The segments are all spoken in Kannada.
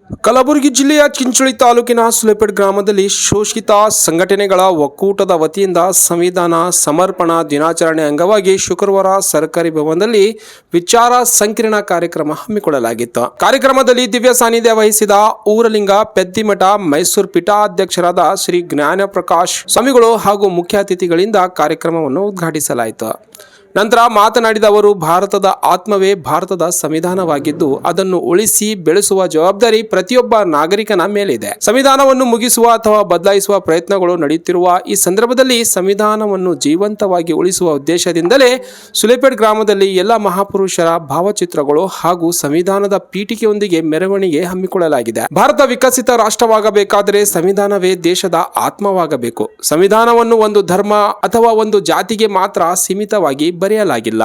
ಕಲಬುರಗಿ ಜಿಲ್ಲೆಯ ಚಿಂಚೋಳಿ ತಾಲೂಕಿನ ಸುಲೇಪೇಟ್ ಗ್ರಾಮದಲ್ಲಿ ಶೋಷಿತ ಸಂಘಟನೆಗಳ ಒಕ್ಕೂಟದ ವತಿಯಿಂದ ಸಂವಿಧಾನ ಸಮರ್ಪಣಾ ದಿನಾಚರಣೆ ಅಂಗವಾಗಿ ಶುಕ್ರವಾರ ಸರ್ಕಾರಿ ಭವನದಲ್ಲಿ ವಿಚಾರ ಸಂಕಿರಣ ಕಾರ್ಯಕ್ರಮ ಹಮ್ಮಿಕೊಳ್ಳಲಾಗಿತ್ತು. ಕಾರ್ಯಕ್ರಮದಲ್ಲಿ ದಿವ್ಯ ಸಾನ್ನಿಧ್ಯ ವಹಿಸಿದ ಊರಲಿಂಗ ಪೆದ್ದಿಮಠ ಮೈಸೂರು ಪೀಠಾಧ್ಯಕ್ಷರಾದ ಶ್ರೀ ಜ್ಞಾನಪ್ರಕಾಶ್ ಸ್ವಾಮಿಗಳು ಹಾಗೂ ಮುಖ್ಯ ಅತಿಥಿಗಳಿಂದ ಕಾರ್ಯಕ್ರಮವನ್ನು ಉದ್ಘಾಟಿಸಲಾಯಿತು. ನಂತರ ಮಾತನಾಡಿದ ಅವರು, ಭಾರತದ ಆತ್ಮವೇ ಭಾರತದ ಸಂವಿಧಾನವಾಗಿದ್ದು ಅದನ್ನು ಉಳಿಸಿ ಬೆಳೆಸುವ ಜವಾಬ್ದಾರಿ ಪ್ರತಿಯೊಬ್ಬ ನಾಗರಿಕನ ಮೇಲಿದೆ. ಸಂವಿಧಾನವನ್ನು ಮುಗಿಸುವ ಅಥವಾ ಬದಲಾಯಿಸುವ ಪ್ರಯತ್ನಗಳು ನಡೆಯುತ್ತಿರುವ ಈ ಸಂದರ್ಭದಲ್ಲಿ ಸಂವಿಧಾನವನ್ನು ಜೀವಂತವಾಗಿ ಉಳಿಸುವ ಉದ್ದೇಶದಿಂದಲೇ ಸುಲೇಪೇಟ್ ಗ್ರಾಮದಲ್ಲಿ ಎಲ್ಲ ಮಹಾಪುರುಷರ ಭಾವಚಿತ್ರಗಳು ಹಾಗೂ ಸಂವಿಧಾನದ ಪೀಠಿಕೆಯೊಂದಿಗೆ ಮೆರವಣಿಗೆ ಹಮ್ಮಿಕೊಳ್ಳಲಾಗಿದೆ. ಭಾರತ ವಿಕಸಿತ ರಾಷ್ಟ್ರವಾಗಬೇಕಾದರೆ ಸಂವಿಧಾನವೇ ದೇಶದ ಆತ್ಮವಾಗಬೇಕು. ಸಂವಿಧಾನವನ್ನು ಒಂದು ಧರ್ಮ ಅಥವಾ ಒಂದು ಜಾತಿಗೆ ಮಾತ್ರ ಸೀಮಿತವಾಗಿ ಬರೆಯಲಾಗಿಲ್ಲ.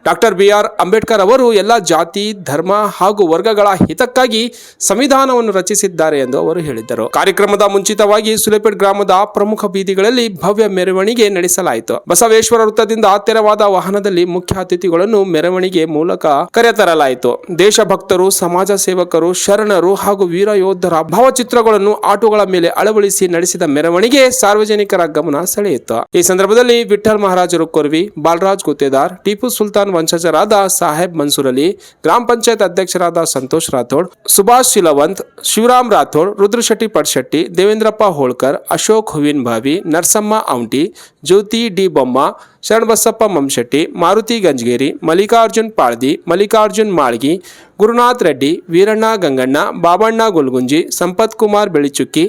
ಡಾಕ್ಟರ್ BR ಅಂಬೇಡ್ಕರ್ ಅವರು ಎಲ್ಲ ಜಾತಿ, ಧರ್ಮ ಹಾಗೂ ವರ್ಗಗಳ ಹಿತಕ್ಕಾಗಿ ಸಂವಿಧಾನವನ್ನು ರಚಿಸಿದ್ದಾರೆ ಎಂದು ಅವರು ಹೇಳಿದರು. ಕಾರ್ಯಕ್ರಮದ ಮುಂಚಿತವಾಗಿ ಸುಲೇಪೇಟ್ ಗ್ರಾಮದ ಪ್ರಮುಖ ಬೀದಿಗಳಲ್ಲಿ ಭವ್ಯ ಮೆರವಣಿಗೆ ನಡೆಸಲಾಯಿತು. ಬಸವೇಶ್ವರ ವೃತ್ತದಿಂದ ತೆರವಾದ ವಾಹನದಲ್ಲಿ ಮುಖ್ಯ ಅತಿಥಿಗಳನ್ನು ಮೆರವಣಿಗೆ ಮೂಲಕ ಕರೆತರಲಾಯಿತು. ದೇಶಭಕ್ತರು, ಸಮಾಜ ಸೇವಕರು, ಶರಣರು ಹಾಗೂ ವೀರ ಯೋಧರ ಭಾವಚಿತ್ರಗಳನ್ನು ಆಟೋಗಳ ಮೇಲೆ ಅಳವಡಿಸಿ ನಡೆಸಿದ ಮೆರವಣಿಗೆ ಸಾರ್ವಜನಿಕರ ಗಮನ ಸೆಳೆಯಿತು. ಈ ಸಂದರ್ಭದಲ್ಲಿ ವಿಠಲ್ ಮಹಾರಾಜರು ಕೊರ್ವಿ, ಬಾಲರಾಜ್ ಗುತ್ತೇದಾರ್, ಟಿಪ್ಪು ಸುಲ್ತಾನ್ ವಂಶಜರಾದ ಸಾಹೇಬ್ ಮನ್ಸೂರ್ ಅಲಿ, ಗ್ರಾಮ ಪಂಚಾಯತ್ ಅಧ್ಯಕ್ಷರಾದ ಸಂತೋಷ್ ರಾಥೋಡ್, ಸುಭಾಷ್ ಶಿಲವಂತ್, ಶಿವರಾಮ್ ರಾಥೋಡ್, ರುದ್ರಶೆಟ್ಟಿ ಪಡ್ಶೆಟ್ಟಿ, ದೇವೇಂದ್ರಪ್ಪ ಹೋಳ್ಕರ್, ಅಶೋಕ್ ಹುವಿನ್ ಭಾವಿ, ನರಸಮ್ಮ ಔಂಟಿ, ಜ್ಯೋತಿ ಡಿ ಬೊಮ್ಮ, ಶರಣಬಸಪ್ಪ ಮಂಶೆಟ್ಟಿ, ಮಾರುತಿ ಗಂಜಗೇರಿ, ಮಲ್ಲಿಕಾರ್ಜುನ್ ಪಾಳ್ದಿ, ಮಲ್ಲಿಕಾರ್ಜುನ್ ಮಾಳ್ಗಿ, ಗುರುನಾಥ್ ರೆಡ್ಡಿ, ವೀರಣ್ಣ ಗಂಗಣ್ಣ, ಬಾಬಣ್ಣ ಗುಲ್ಗುಂಜಿ, ಸಂಪತ್ ಕುಮಾರ್ ಬೆಳಿಚುಕ್ಕಿ,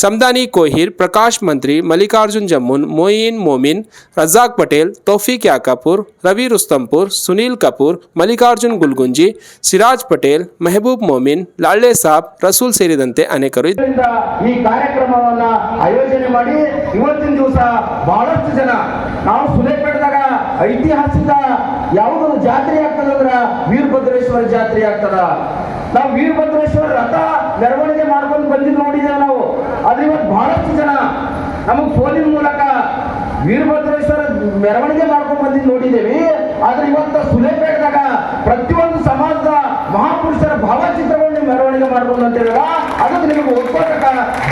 ಸಮದಾನಿ ಕೋಹಿರ್, ಪ್ರಕಾಶ್ ಮಂತ್ರಿ, ಮಲ್ಲಿಕಾರ್ಜುನ್ ಜಮ್ಮುನ್, ಮೊಯಿನ್ ಮೋಮಿನ್, ರಜಾಕ್ ಪಟೇಲ್, ತೌಫೀಕ್ ಯಾಕಾಪುರ್, ರವಿ ರುಸ್ತಂಪುರ್, ಸುನೀಲ್ ಕಪೂರ್, ಮಲ್ಲಿಕಾರ್ಜುನ್ ಗುಲ್ಗುಂಜಿ, ಸಿರಾಜ್ ಪಟೇಲ್, ಮೆಹಬೂಬ್ ಮೋಮಿನ್, ಲಾಳ್ಳೆ ಸಾಬ್, ರಸೂಲ್ ಸೇರಿದಂತೆ ಅನೇಕರು ಈ ಕಾರ್ಯಕ್ರಮವನ್ನ ಆಯೋಜನೆ ಮಾಡಿ ಇವತ್ತಿನ ದಿವಸ ಬಹಳಷ್ಟು ಜನ ನಾವು ಸುಲೇಪೇಟದಾಗ ಐತಿಹಾಸಿಕ ಯಾವುದು ಜಾತ್ರೆ ಆಗ್ತದಂದ್ರ ವೀರಭದ್ರೇಶ್ವರ ಜಾತ್ರೆ ಆಗ್ತದ. ನಾವು ವೀರಭದ್ರೇಶ್ವರ ರಥ ಮೆರವಣಿಗೆ ಮಾಡ್ಕೊಂಡು ಬಂದಿದ್ದು ನೋಡಿದ್ದೇವೆ ನಾವು. ಆದ್ರೆ ಇವತ್ತು ಬಹಳಷ್ಟು ಜನ ನಮಗ್ ಫೋನಿನ ಮೂಲಕ ವೀರಭದ್ರೇಶ್ವರ ಮೆರವಣಿಗೆ ಮಾಡ್ಕೊಂಡು ಬಂದಿದ್ದು ನೋಡಿದ್ದೇವೆ. ಆದ್ರೆ ಇವತ್ತು ಸುಲೇಪೇಟದಾಗ ಪ್ರತಿಯೊಂದು ಸಮಾಜದ ಮಹಾಪುರುಷರ ಭಾವಚಿತ್ರಗಳನ್ನು ಮೆರವಣಿಗೆ ಮಾಡ್ಕೊಂಡು ಅಂತ ಹೇಳಿದ ಅದಕ್ಕೆ ನಿಮಗೆ ಒಪ್ಪಕ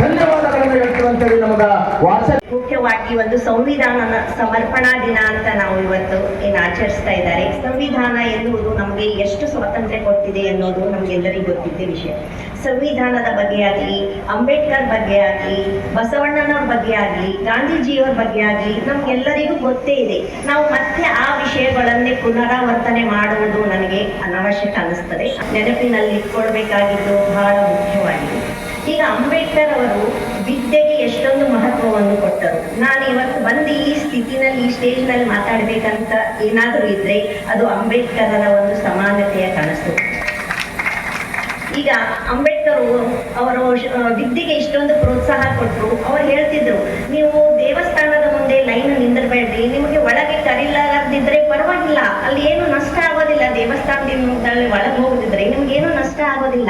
ಧನ್ಯವಾದಗಳನ್ನು ಹೇಳ್ತೀವಿ ಅಂತೇಳಿ ನಮಗ ವಾಟ್ಸಪ್. ಮುಖ್ಯವಾಗಿ ಒಂದು ಸಂವಿಧಾನ ಸಮರ್ಪಣಾ ದಿನ ಅಂತ ನಾವು ಇವತ್ತು ಏನು ಆಚರಿಸ್ತಾ ಇದ್ದಾರೆ. ಸಂವಿಧಾನ ಎನ್ನುವುದು ನಮಗೆ ಎಷ್ಟು ಸ್ವಾತಂತ್ರ್ಯ ಕೊಟ್ಟಿದೆ ಅನ್ನೋದು ನಮ್ಗೆಲ್ಲರಿಗೂ ಗೊತ್ತಿದ್ದ ವಿಷಯ. ಸಂವಿಧಾನದ ಬಗ್ಗೆ ಆಗಲಿ, ಅಂಬೇಡ್ಕರ್ ಬಗ್ಗೆ ಆಗಲಿ, ಬಸವಣ್ಣನವ್ರ ಬಗ್ಗೆ ಆಗಲಿ, ಗಾಂಧೀಜಿಯವರ ಬಗ್ಗೆ ಆಗಲಿ ನಮ್ಗೆಲ್ಲರಿಗೂ ಗೊತ್ತೇ ಇದೆ. ನಾವು ಮತ್ತೆ ಆ ವಿಷಯಗಳನ್ನೇ ಪುನರಾವರ್ತನೆ ಮಾಡುವುದು ನನಗೆ ಅನವಶ್ಯಕ ಅನಿಸ್ತದೆ. ನೆನಪಿನಲ್ಲಿ ಇಟ್ಕೊಳ್ಬೇಕಾಗಿದ್ದು ಬಹಳ ಮುಖ್ಯವಾಗಿದೆ. ಈಗ ಅಂಬೇಡ್ಕರ್ ಅವರು ವಿದ್ಯೆಗೆ ಎಷ್ಟೊಂದು ಮಹತ್ವವನ್ನು ಕೊಟ್ಟರು. ನಾನು ಇವತ್ತು ಬಂದು ಈ ಸ್ಥಿತಿನಲ್ಲಿ ಈ ಸ್ಟೇಜ್ನಲ್ಲಿ ಮಾತಾಡಬೇಕಂತ ಏನಾದರೂ ಇದ್ರೆ ಅದು ಅಂಬೇಡ್ಕರರ ಒಂದು ಸಮಾನತೆಯ ಕನಸು. ಈಗ ಅಂಬೇಡ್ಕರ್ ಅವರು ವಿದ್ಯೆಗೆ ಇಷ್ಟೊಂದು ಪ್ರೋತ್ಸಾಹ ಕೊಟ್ಟರು. ಅವ್ರು ಹೇಳ್ತಿದ್ರು, ನೀವು ದೇವಸ್ಥಾನದ ಮುಂದೆ ಲೈನ್ ನಿಂದಿರಬೇಡ್ರಿ, ನಿಮಗೆ ಒಳಗೆ ಕರೀಲಾಗದಿದ್ರೆ ಪರವಾಗಿಲ್ಲ, ಅಲ್ಲಿ ಏನು ನಷ್ಟ ಆಗೋದಿಲ್ಲ. ದೇವಸ್ಥಾನದಿಂದ ಒಳಗೆ ಹೋಗುದಿದ್ರೆ ನಿಮ್ಗೇನು ನಷ್ಟ ಆಗೋದಿಲ್ಲ.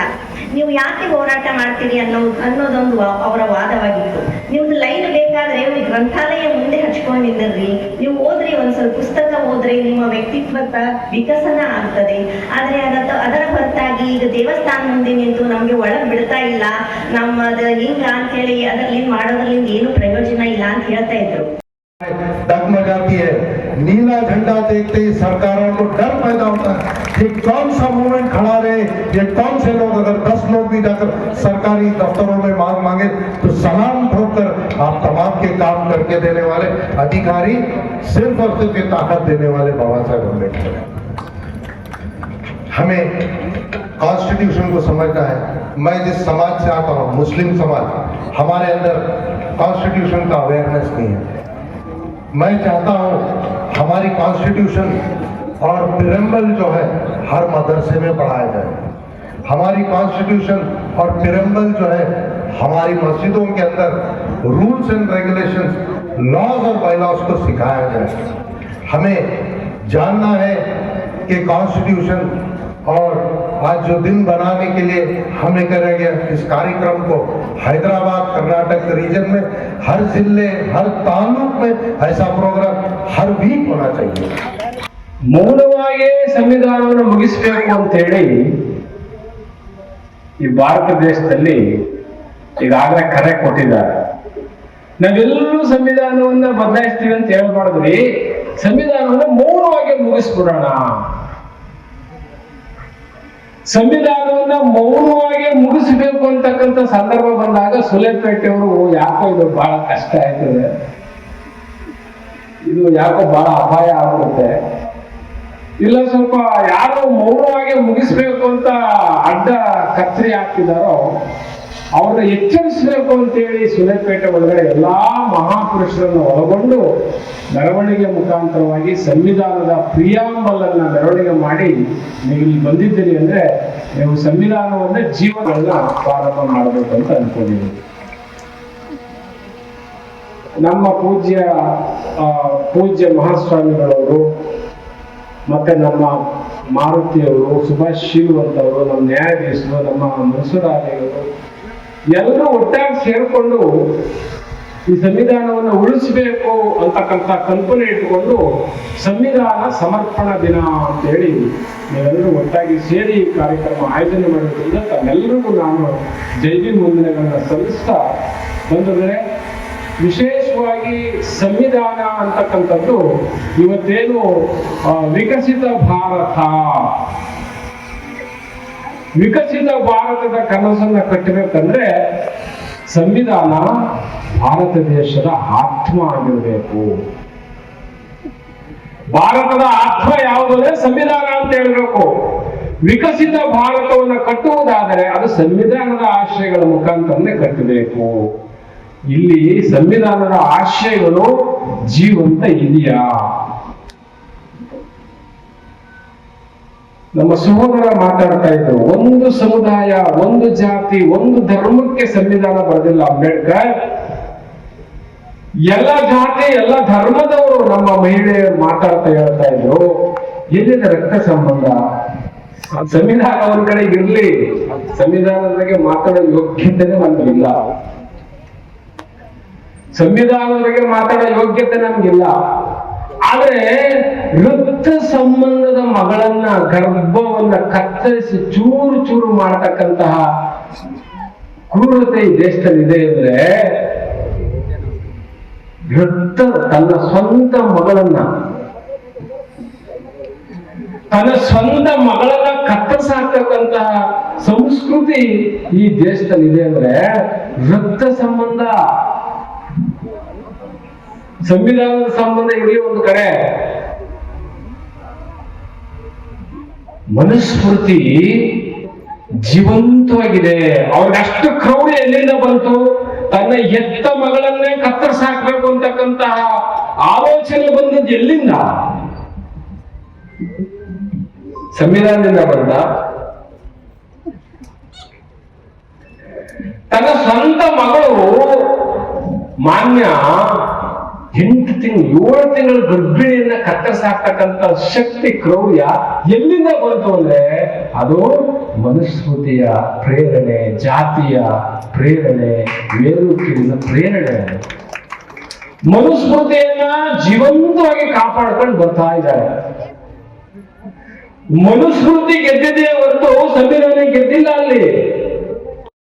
ನೀವು ಯಾಕೆ ಹೋರಾಟ ಮಾಡ್ತೀರಿ ಅನ್ನೋದೊಂದು ಅವರ ವಾದವಾಗಿತ್ತು. ನಿಮ್ದು ಲೈನ್ ಬೇಕಾದ್ರೆ ಗ್ರಂಥಾಲಯ ಮುಂದೆ ಹಚ್ಕೊಂಡು ನಿಂದಿರ್ರಿ, ನೀವು ಓದ್ರಿ, ಒಂದ್ ಸ್ವಲ್ಪ ಪುಸ್ತಕ ಓದ್ರೆ ನಿಮ್ಮ ವ್ಯಕ್ತಿತ್ವದ ವಿಕಸನ ಆಗ್ತದೆ. ಆದ್ರೆ ಅದರ ಹೊರತಾಗಿ ಈಗ ದೇವಸ್ಥಾನ ಮುಂದೆ ನಿಂತು ನಮ್ಗೆ ಒಳಗ್ ಬಿಡ್ತಾ ಇಲ್ಲ, ನಮ್ಮದ ಹಿಂಗ ಅಂತ ಹೇಳಿ ಅದರಲ್ಲಿ ಮಾಡೋದ್ರಿಂದ ಏನು ಪ್ರಯೋಜನ ಇಲ್ಲ ಅಂತ ಹೇಳ್ತಾ ಇದ್ರು. डगमगाती है, नीला झंडा देखते ही सरकारों को डर पैदा होता है कि कौन सा मूवमेंट खड़ा रहे, ये कौन से लोग, अगर 10 लोग भी जाकर सरकारी दफ्तरों में मांग मांगे तो सलाम ठोककर आप तमाम के काम करके देने वाले अधिकारी सिर्फ और सिर्फ ताकत देने वाले बाबा साहेब अम्बेडकर हैं. हमें कॉन्स्टिट्यूशन को समझना है. मैं जिस समाज से आता हूँ, मुस्लिम समाज, हमारे अंदर कॉन्स्टिट्यूशन का अवेयरनेस नहीं है. मैं चाहता हूं हमारी कॉन्स्टिट्यूशन और प्रियम्बल जो है हर मदरसे में पढ़ाया जाए. हमारी कॉन्स्टिट्यूशन और प्रियम्बल जो है हमारी मस्जिदों के अंदर रूल्स एंड रेगुलेशंस, लॉज और बायलॉज को सिखाया जाए. हमें जानना है कि कॉन्स्टिट्यूशन और आज जो दिन बनाने के लिए हमें करेंगे इस कार्यक्रम को हैदराबाद कर्नाटक रीजन में हर जिले हर तालुक में ऐसा प्रोग्राम हर वीक होना चाहिए. ಮೌನವಾಗಿ ಸಂವಿಧಾನವನ್ನು ಮುಗಿಸಬೇಕು ಅಂತ ಹೇಳಿ ಈ ಭಾರತ ದೇಶದಲ್ಲಿ ಈಗಾಗಲೇ ಕರೆ ಕೊಟ್ಟಿದ್ದಾರೆ. ನಾವೆಲ್ಲರೂ ಸಂವಿಧಾನವನ್ನ ಬದಲಾಯಿಸ್ತೀವಿ ಅಂತ ಹೇಳ್ಬಾರ್ದ್ರಿ, ಸಂವಿಧಾನವನ್ನ ಮೌನವಾಗಿ ಮುಗಿಸ್ಬಿಡೋಣ. ಸಂವಿಧಾನವನ್ನ ಮೌನವಾಗಿ ಮುಗಿಸಬೇಕು ಅಂತಕ್ಕಂಥ ಸಂದರ್ಭ ಬಂದಾಗ ಸುಲೇಪೇಟೆ ಅವರು ಯಾಕೋ ಇದು ಬಹಳ ಕಷ್ಟ ಆಯ್ತದೆ, ಇದು ಯಾಕೋ ಬಹಳ ಅಪಾಯ ಆಗುತ್ತೆ, ಇಲ್ಲ ಸ್ವಲ್ಪ ಯಾರು ಮೌನವಾಗಿ ಮುಗಿಸ್ಬೇಕು ಅಂತ ಅಡ್ಡ ಕತ್ತರಿ ಹಾಕ್ತಿದಾರೋ ಅವ್ರನ್ನ ಎಚ್ಚರಿಸಬೇಕು ಅಂತೇಳಿ ಸುಲೇಪೇಟೆ ಒಳಗಡೆ ಎಲ್ಲಾ ಮಹಾಪುರುಷರನ್ನು ಒಳಗೊಂಡು ಮೆರವಣಿಗೆ ಮುಖಾಂತರವಾಗಿ ಸಂವಿಧಾನದ ಪ್ರಿಯಾಂಬಲ್ ಅನ್ನ ಮೆರವಣಿಗೆ ಮಾಡಿ ನೀವು ಇಲ್ಲಿ ಬಂದಿದ್ದೀರಿ ಅಂದ್ರೆ ನೀವು ಸಂವಿಧಾನವನ್ನ ಜೀವನವನ್ನ ಪ್ರಾರಂಭ ಮಾಡಬೇಕು ಅಂತ ಅನ್ಕೊಂಡಿದ್ದೀವಿ. ನಮ್ಮ ಪೂಜ್ಯ ಮಹಾಸ್ವಾಮಿಗಳವರು ಮತ್ತೆ ನಮ್ಮ ಮಾರುತಿಯವರು, ಸುಭಾಷ್ ಶೀಲವಂತ್ ಅವರು, ನಮ್ಮ ನ್ಯಾಯಾಧೀಶರು, ನಮ್ಮ ಮನ್ಸೂರಾಲಿಗಳು ಎಲ್ಲರೂ ಒಟ್ಟಾಗಿ ಸೇರಿಕೊಂಡು ಈ ಸಂವಿಧಾನವನ್ನು ಉಳಿಸಬೇಕು ಅಂತಕ್ಕಂಥ ಕಲ್ಪನೆ ಇಟ್ಟುಕೊಂಡು ಸಂವಿಧಾನ ಸಮರ್ಪಣಾ ದಿನ ಅಂತ ಹೇಳಿ ನೀವೆಲ್ಲರೂ ಒಟ್ಟಾಗಿ ಸೇರಿ ಈ ಕಾರ್ಯಕ್ರಮ ಆಯೋಜನೆ ಮಾಡೋದ್ರಿಂದ ತಮ್ಮೆಲ್ಲರಿಗೂ ನಾನು ಜೈವಿ ವಂದನೆಗಳನ್ನ ಸಲ್ಲಿಸ್ತಾ ಬಂದರೆ, ವಿಶೇಷವಾಗಿ ಸಂವಿಧಾನ ಅಂತಕ್ಕಂಥದ್ದು ಇವತ್ತೇನು ವಿಕಸಿತ ಭಾರತದ ಕನಸನ್ನ ಕಟ್ಟಬೇಕಂದ್ರೆ ಸಂವಿಧಾನ ಭಾರತ ದೇಶದ ಆತ್ಮ ಆಗಿರಬೇಕು. ಭಾರತದ ಆತ್ಮ ಯಾವುದಂದ್ರೆ ಸಂವಿಧಾನ ಅಂತ ಹೇಳ್ಬೇಕು. ವಿಕಸಿತ ಭಾರತವನ್ನು ಕಟ್ಟುವುದಾದರೆ ಅದು ಸಂವಿಧಾನದ ಆಶಯಗಳ ಮುಖಾಂತರನೇ ಕಟ್ಟಬೇಕು. ಇಲ್ಲಿ ಸಂವಿಧಾನದ ಆಶಯಗಳು ಜೀವಂತ ಇದೆಯಾ? ನಮ್ಮ ಸಹೋದರ ಮಾತಾಡ್ತಾ ಇದ್ರು, ಒಂದು ಸಮುದಾಯ, ಒಂದು ಜಾತಿ, ಒಂದು ಧರ್ಮಕ್ಕೆ ಸಂವಿಧಾನ ಬರೆದಿಲ್ಲ ಅಂಬೇಡ್ಕರ್. ಎಲ್ಲ ಜಾತಿ, ಎಲ್ಲ ಧರ್ಮದವರು ನಮ್ಮ ಮಹಿಳೆಯರು ಮಾತಾಡ್ತಾ ಹೇಳ್ತಾ ಇದ್ರು, ಎಲ್ಲಿದೆ ರಕ್ತ ಸಂಬಂಧ? ಸಂವಿಧಾನ ಒಂದ್ ಕಡೆಗೆ ಇರ್ಲಿ, ಸಂವಿಧಾನದ ಬಗ್ಗೆ ಮಾತಾಡೋ ಯೋಗ್ಯತೆನೇ ನಮ್ಗಿಲ್ಲ. ಸಂವಿಧಾನದ ಬಗ್ಗೆ ಮಾತಾಡೋ ಯೋಗ್ಯತೆ ನಮ್ಗಿಲ್ಲ. ಆದ್ರೆ ರಕ್ತ ಸಂಬಂಧದ ಮಗಳನ್ನ, ಗರ್ಭವನ್ನ ಕತ್ತರಿಸಿ ಚೂರು ಚೂರು ಮಾಡತಕ್ಕಂತಹ ಕ್ರೂರತೆ ಈ ದೇಶದಲ್ಲಿ ಇದೆ ಅಂದ್ರೆ, ತನ್ನ ಸ್ವಂತ ಮಗಳನ್ನ ಕತ್ತರಿಸಾಕ್ತಕ್ಕಂತಹ ಸಂಸ್ಕೃತಿ ಈ ದೇಶದಲ್ಲಿ ಇದೆ ಅಂದ್ರೆ ರಕ್ತ ಸಂಬಂಧ. ಸಂವಿಧಾನದ ಸಂಬಂಧ ಇರಲಿ ಒಂದು ಕಡೆ, ಮನುಸ್ಮೃತಿ ಜೀವಂತವಾಗಿದೆ. ಅವ್ರಿಗಷ್ಟು ಕ್ರೌರ್ಯ ಎಲ್ಲಿಂದ ಬಂತು? ತನ್ನ ಹೆತ್ತ ಮಗಳನ್ನೇ ಕತ್ತರಿಸಾಕ್ಬೇಕು ಅಂತಕ್ಕಂತಹ ಆಲೋಚನೆ ಬಂದದ್ದು ಎಲ್ಲಿಂದ? ಸಂವಿಧಾನದಿಂದ ಬಂದ. ತನ್ನ ಸ್ವಂತ ಮಗಳು ಮಾನ್ಯ 8 ತಿಂಗಳು 7 ತಿಂಗಳ ಗರ್ಭಿಣಿಯನ್ನ ಕತ್ತರಿಸಾಕ್ತಕ್ಕಂಥ ಶಕ್ತಿ, ಕ್ರೌರ್ಯ ಎಲ್ಲಿಂದ ಬಂತು ಅಂದ್ರೆ ಅದು ಮನುಸ್ಮೃತಿಯ ಪ್ರೇರಣೆ, ಜಾತಿಯ ಪ್ರೇರಣೆ, ಮೇಲುಕೀಳಿನ ಪ್ರೇರಣೆ. ಮನುಸ್ಮೃತಿಯನ್ನ ಜೀವಂತವಾಗಿ ಕಾಪಾಡ್ಕೊಂಡು ಬರ್ತಾ ಇದ್ದಾರೆ. ಮನುಸ್ಮೃತಿ ಗೆದ್ದಿದೆಯೇ ಹೊರತು ಸಂವಿಧಾನ ಗೆದ್ದಿಲ್ಲ. ಅಲ್ಲಿ